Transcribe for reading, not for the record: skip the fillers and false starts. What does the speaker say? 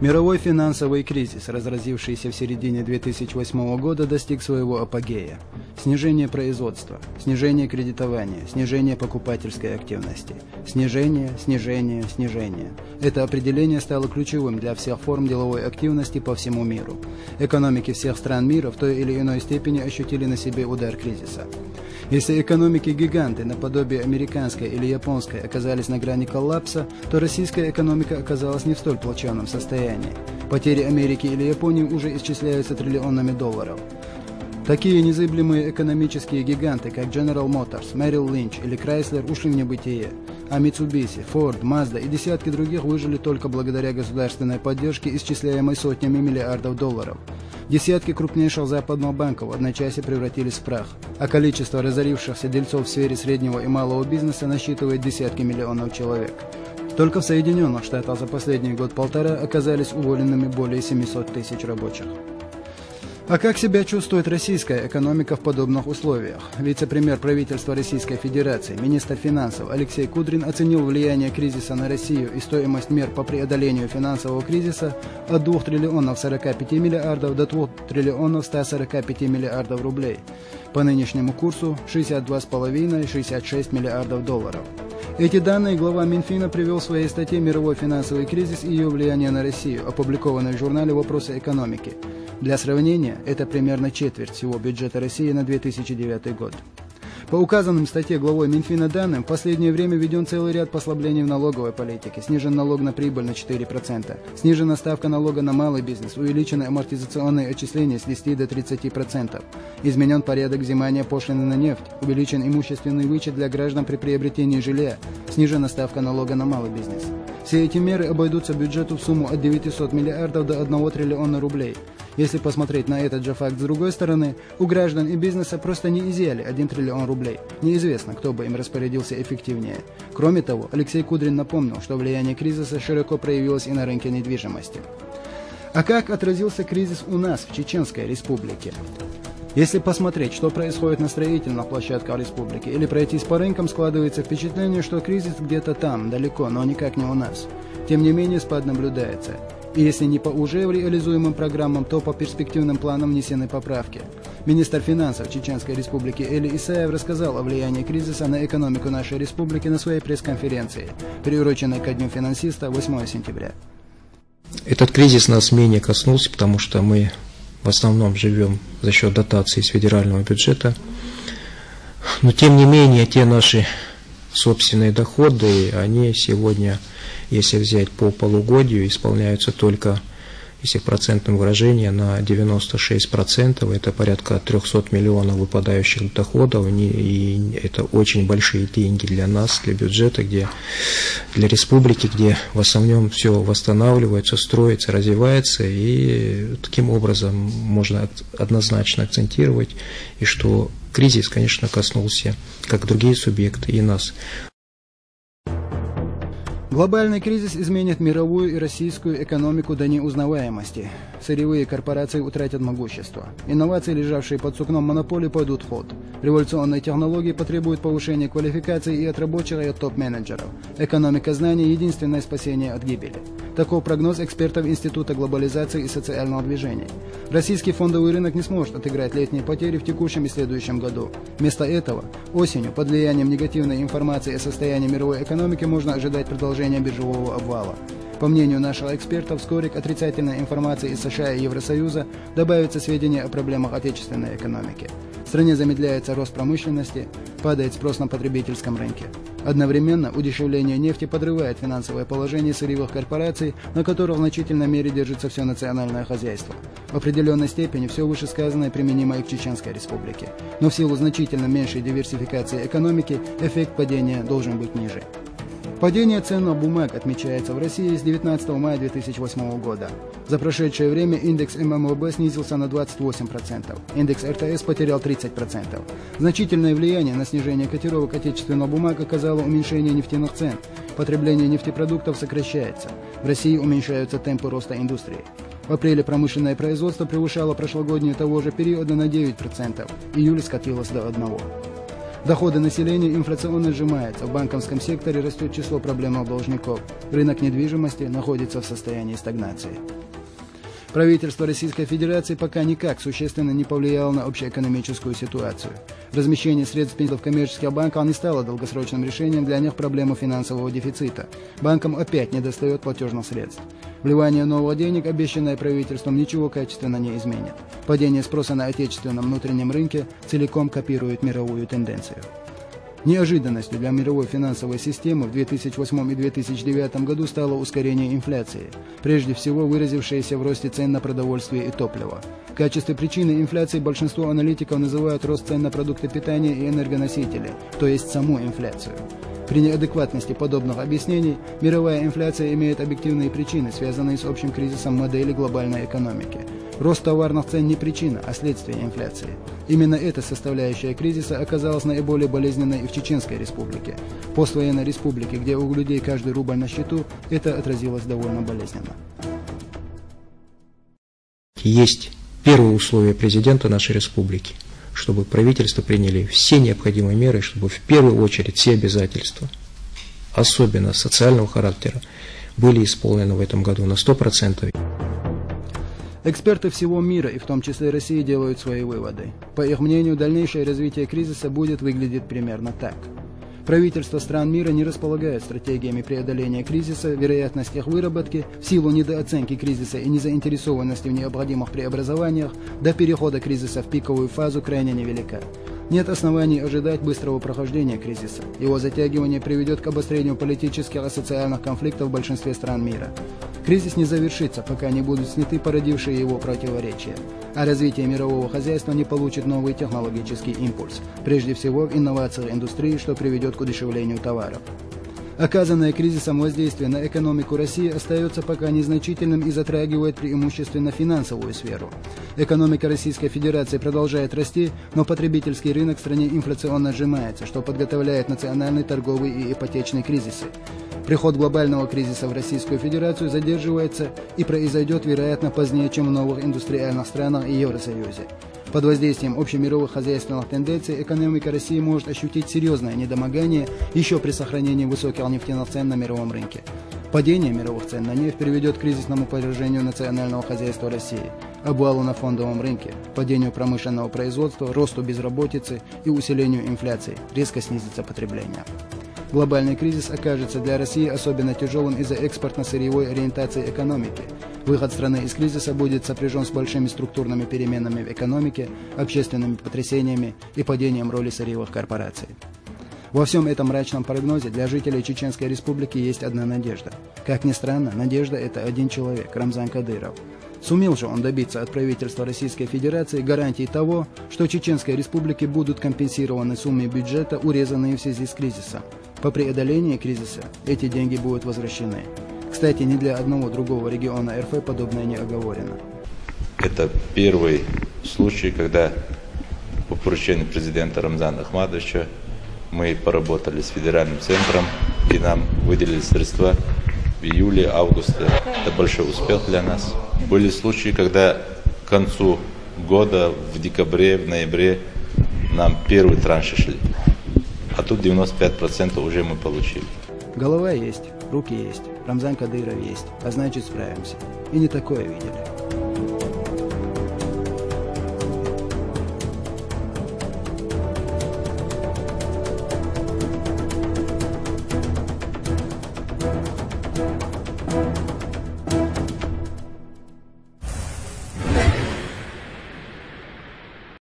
Мировой финансовый кризис, разразившийся в середине 2008 года, достиг своего апогея. Снижение производства, снижение кредитования, снижение покупательской активности. Снижение, снижение, снижение. Это определение стало ключевым для всех форм деловой активности по всему миру. Экономики всех стран мира в той или иной степени ощутили на себе удар кризиса. Если экономики-гиганты наподобие американской или японской оказались на грани коллапса, то российская экономика оказалась не в столь плачевном состоянии. Потери Америки или Японии уже исчисляются триллионами долларов. Такие незыблемые экономические гиганты, как General Motors, Merrill Lynch или Chrysler, ушли в небытие, а Mitsubishi, Ford, Mazda и десятки других выжили только благодаря государственной поддержке, исчисляемой сотнями миллиардов долларов. Десятки крупнейших западных банков в одночасье превратились в прах, а количество разорившихся дельцов в сфере среднего и малого бизнеса насчитывает десятки миллионов человек. Только в Соединенных Штатах за последний год-полтора оказались уволенными более 700 тысяч рабочих. А как себя чувствует российская экономика в подобных условиях? Вице-премьер правительства Российской Федерации, министр финансов Алексей Кудрин оценил влияние кризиса на Россию и стоимость мер по преодолению финансового кризиса от 2 триллионов 45 миллиардов до 2 триллионов 145 миллиардов рублей. По нынешнему курсу 62,5 и 66 миллиардов долларов. Эти данные глава Минфина привел в своей статье «Мировой финансовый кризис и ее влияние на Россию», опубликованной в журнале «Вопросы экономики». Для сравнения, это примерно четверть всего бюджета России на 2009 год. По указанным в статье главой Минфина данным, в последнее время введен целый ряд послаблений в налоговой политике. Снижен налог на прибыль на 4%, снижена ставка налога на малый бизнес, увеличены амортизационные отчисления с 10 до 30%, изменен порядок взимания пошлины на нефть, увеличен имущественный вычет для граждан при приобретении жилья, снижена ставка налога на малый бизнес. Все эти меры обойдутся бюджету в сумму от 900 миллиардов до 1 триллиона рублей. Если посмотреть на этот же факт с другой стороны, у граждан и бизнеса просто не изъяли 1 триллион рублей. Неизвестно, кто бы им распорядился эффективнее. Кроме того, Алексей Кудрин напомнил, что влияние кризиса широко проявилось и на рынке недвижимости. А как отразился кризис у нас, в Чеченской Республике? Если посмотреть, что происходит на строительных площадках республики, или пройтись по рынкам, складывается впечатление, что кризис где-то там, далеко, но никак не у нас. Тем не менее, спад наблюдается. И если не по уже реализуемым программам, то по перспективным планам внесены поправки. Министр финансов Чеченской Республики Эли Исаев рассказал о влиянии кризиса на экономику нашей республики на своей пресс-конференции, приуроченной ко Дню финансиста 8 сентября. Этот кризис нас менее коснулся, потому что мы в основном живем за счет дотаций из федерального бюджета. Но тем не менее, те наши собственные доходы, они сегодня, если взять по полугодию, исполняются только, если в процентном выражении, на 96%. Это порядка 300 миллионов выпадающих доходов. И это очень большие деньги для нас, для бюджета, для республики, где в основном все восстанавливается, строится, развивается. И таким образом можно однозначно акцентировать, и что кризис, конечно, коснулся, как другие субъекты, и нас. Глобальный кризис изменит мировую и российскую экономику до неузнаваемости. Сырьевые корпорации утратят могущество. Инновации, лежавшие под сукном монополии, пойдут в ход. Революционные технологии потребуют повышения квалификации и от рабочих, и от топ-менеджеров. Экономика знаний – единственное спасение от гибели. Таков прогноз экспертов Института глобализации и социального движения. Российский фондовый рынок не сможет отыграть летние потери в текущем и следующем году. Вместо этого, осенью, под влиянием негативной информации о состоянии мировой экономики, можно ожидать продолжения биржевого обвала. По мнению нашего эксперта, вскоре к отрицательной информации из США и Евросоюза добавятся сведения о проблемах отечественной экономики. В стране замедляется рост промышленности, падает спрос на потребительском рынке. Одновременно удешевление нефти подрывает финансовое положение сырьевых корпораций, на которых в значительной мере держится все национальное хозяйство. В определенной степени все вышесказанное применимо и к Чеченской Республике. Но в силу значительно меньшей диверсификации экономики эффект падения должен быть ниже. Падение ценных бумаг отмечается в России с 19 мая 2008 года. За прошедшее время индекс ММВБ снизился на 28%, индекс РТС потерял 30%. Значительное влияние на снижение котировок отечественных бумаг оказало уменьшение нефтяных цен. Потребление нефтепродуктов сокращается. В России уменьшаются темпы роста индустрии. В апреле промышленное производство превышало прошлогоднее того же периода на 9%, июль скатилось до 1%. Доходы населения инфляционно сжимаются, в банковском секторе растет число проблемных должников, рынок недвижимости находится в состоянии стагнации. Правительство Российской Федерации пока никак существенно не повлияло на общеэкономическую ситуацию. Размещение средств в коммерческих банках не стало долгосрочным решением для них проблемы финансового дефицита. Банкам опять недостает платежных средств. Вливание новых денег, обещанное правительством, ничего качественно не изменит. Падение спроса на отечественном внутреннем рынке целиком копирует мировую тенденцию. Неожиданностью для мировой финансовой системы в 2008 и 2009 году стало ускорение инфляции, прежде всего выразившееся в росте цен на продовольствие и топливо. В качестве причины инфляции большинство аналитиков называют рост цен на продукты питания и энергоносители, то есть саму инфляцию. При неадекватности подобных объяснений мировая инфляция имеет объективные причины, связанные с общим кризисом модели глобальной экономики. Рост товарных цен не причина, а следствие инфляции. Именно эта составляющая кризиса оказалась наиболее болезненной и в Чеченской республике. Поствоенной республике, где у людей каждый рубль на счету, это отразилось довольно болезненно. Есть первое условие президента нашей республики, чтобы правительство приняли все необходимые меры, чтобы в первую очередь все обязательства, особенно социального характера, были исполнены в этом году на 100%. Эксперты всего мира, и в том числе России, делают свои выводы. По их мнению, дальнейшее развитие кризиса будет выглядеть примерно так. Правительства стран мира не располагают стратегиями преодоления кризиса, вероятность их выработки в силу недооценки кризиса и незаинтересованности в необходимых преобразованиях до перехода кризиса в пиковую фазу крайне невелика. Нет оснований ожидать быстрого прохождения кризиса. Его затягивание приведет к обострению политических и социальных конфликтов в большинстве стран мира. Кризис не завершится, пока не будут сняты породившие его противоречия. А развитие мирового хозяйства не получит новый технологический импульс, прежде всего в инновациях индустрии, что приведет к удешевлению товаров. Оказанное кризисом воздействие на экономику России остается пока незначительным и затрагивает преимущественно финансовую сферу. Экономика Российской Федерации продолжает расти, но потребительский рынок в стране инфляционно сжимается, что подготовляет национальный, торговый и ипотечный кризисы. Приход глобального кризиса в Российскую Федерацию задерживается и произойдет, вероятно, позднее, чем в новых индустриальных странах и Евросоюзе. Под воздействием общемировых хозяйственных тенденций экономика России может ощутить серьезное недомогание еще при сохранении высоких нефтяных цен на мировом рынке. Падение мировых цен на нефть приведет к кризисному поражению национального хозяйства России, обвалу на фондовом рынке, падению промышленного производства, росту безработицы и усилению инфляции, резко снизится потребление. Глобальный кризис окажется для России особенно тяжелым из-за экспортно-сырьевой ориентации экономики. Выход страны из кризиса будет сопряжен с большими структурными переменами в экономике, общественными потрясениями и падением роли сырьевых корпораций. Во всем этом мрачном прогнозе для жителей Чеченской Республики есть одна надежда. Как ни странно, надежда – это один человек – Рамзан Кадыров. Сумел же он добиться от правительства Российской Федерации гарантий того, что Чеченской Республике будут компенсированы суммы бюджета, урезанные в связи с кризисом. По преодолении кризиса эти деньги будут возвращены. Кстати, ни для одного другого региона РФ подобное не оговорено. Это первый случай, когда по поручению президента Рамзана Ахмадовича мы поработали с федеральным центром, и нам выделили средства в июле-августе. Это большой успех для нас. Были случаи, когда к концу года, в декабре, в ноябре, нам первые транши шли. А тут 95% уже мы получили. Голова есть, руки есть, Рамзан Кадыров есть, а значит справимся. И не такое видели.